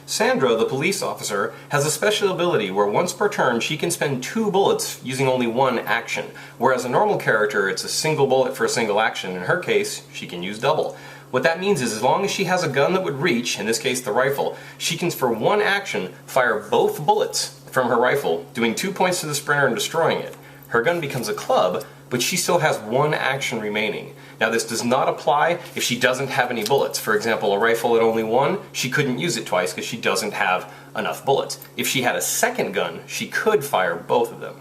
Sandra, the police officer, has a special ability where once per turn she can spend 2 bullets using only 1 action, whereas a normal character it's a single bullet for a single action. In her case, she can use double. What that means is as long as she has a gun that would reach, in this case the rifle, she can for 1 action fire both bullets from her rifle, doing 2 points to the sprinter and destroying it. Her gun becomes a club, but she still has 1 action remaining. Now this does not apply if she doesn't have any bullets. For example, a rifle at only 1, she couldn't use it twice because she doesn't have enough bullets. If she had a second gun, she could fire both of them.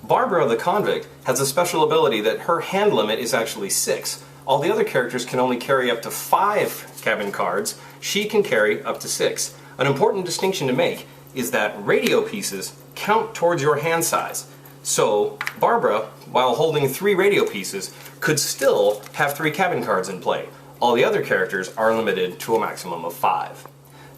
Barbara, the convict, has a special ability that her hand limit is actually 6. All the other characters can only carry up to 5 cabin cards. She can carry up to 6. An important distinction to make is that radio pieces count towards your hand size. So Barbara, while holding 3 radio pieces, could still have 3 cabin cards in play. All the other characters are limited to a maximum of 5.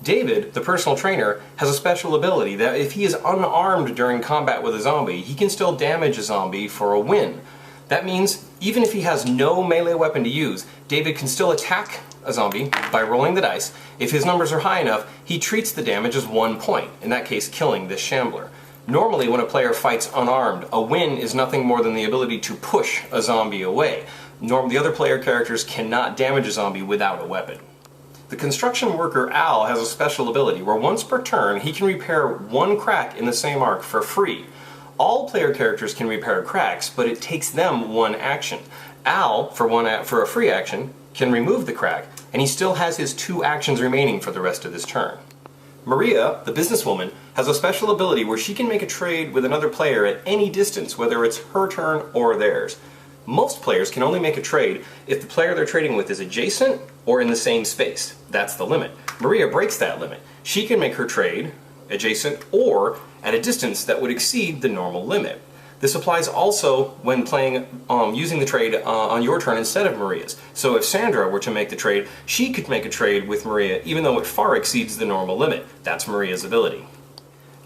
David, the personal trainer, has a special ability that if he is unarmed during combat with a zombie, he can still damage a zombie for a win. That means even if he has no melee weapon to use, David can still attack a zombie by rolling the dice. If his numbers are high enough, he treats the damage as 1 point, in that case killing this shambler. Normally when a player fights unarmed, a win is nothing more than the ability to push a zombie away. The other player characters cannot damage a zombie without a weapon. The construction worker Al has a special ability where once per turn he can repair 1 crack in the same arc for free. All player characters can repair cracks, but it takes them 1 action. Al, for a free action, can remove the crack, and he still has his 2 actions remaining for the rest of his turn. Maria, the businesswoman, has a special ability where she can make a trade with another player at any distance, whether it's her turn or theirs. Most players can only make a trade if the player they're trading with is adjacent or in the same space. That's the limit. Maria breaks that limit. She can make her trade adjacent or at a distance that would exceed the normal limit. This applies also when playing, using the trade on your turn instead of Maria's. So if Sandra were to make the trade, she could make a trade with Maria even though it far exceeds the normal limit. That's Maria's ability.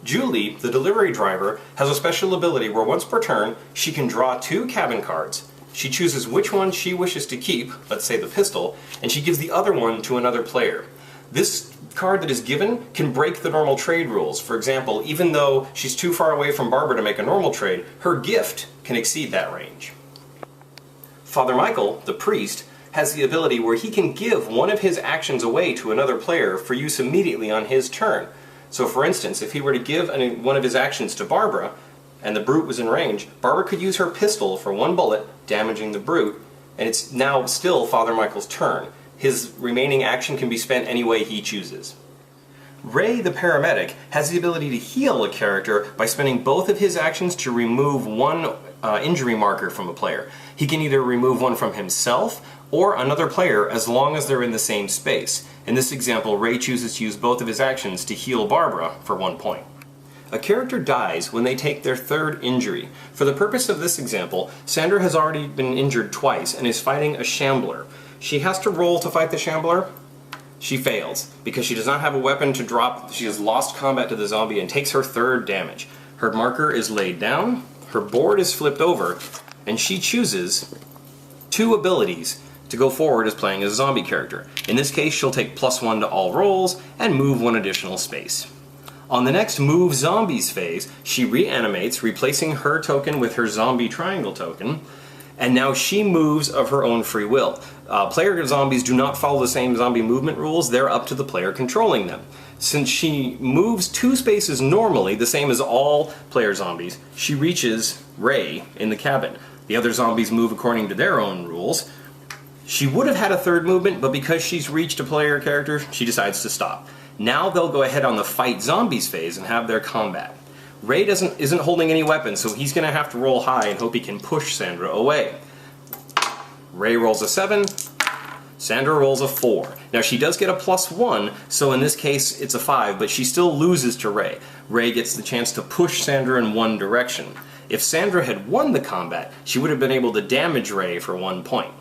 Julie, the delivery driver, has a special ability where once per turn, she can draw 2 cabin cards. She chooses which one she wishes to keep, let's say the pistol, and she gives the other one to another player. This card that is given can break the normal trade rules. For example, even though she's too far away from Barbara to make a normal trade, her gift can exceed that range. Father Michael, the priest, has the ability where he can give one of his actions away to another player for use immediately on his turn. So for instance, if he were to give one of his actions to Barbara, and the brute was in range, Barbara could use her pistol for 1 bullet, damaging the brute, and it's now still Father Michael's turn. His remaining action can be spent any way he chooses. Ray, the paramedic, has the ability to heal a character by spending both of his actions to remove 1 injury marker from a player. He can either remove one from himself or another player as long as they're in the same space. In this example, Ray chooses to use both of his actions to heal Barbara for 1 point. A character dies when they take their 3rd injury. For the purpose of this example, Sandra has already been injured twice and is fighting a shambler. She has to roll to fight the shambler. She fails because she does not have a weapon to drop. She has lost combat to the zombie and takes her 3rd damage. Her marker is laid down, her board is flipped over, and she chooses 2 abilities to go forward as playing as a zombie character. In this case, she'll take +1 to all rolls and move 1 additional space. On the next Move Zombies phase, she reanimates, replacing her token with her zombie triangle token, and now she moves of her own free will. Player zombies do not follow the same zombie movement rules, they're up to the player controlling them. Since she moves 2 spaces normally, the same as all player zombies, she reaches Ray in the cabin. The other zombies move according to their own rules. She would have had a 3rd movement, but because she's reached a player character, she decides to stop. Now they'll go ahead on the Fight Zombies phase and have their combat. Ray isn't holding any weapons, so he's going to have to roll high and hope he can push Sandra away. Ray rolls a 7, Sandra rolls a 4. Now she does get a +1, so in this case it's a 5, but she still loses to Ray. Ray gets the chance to push Sandra in one direction. If Sandra had won the combat, she would have been able to damage Ray for 1 point.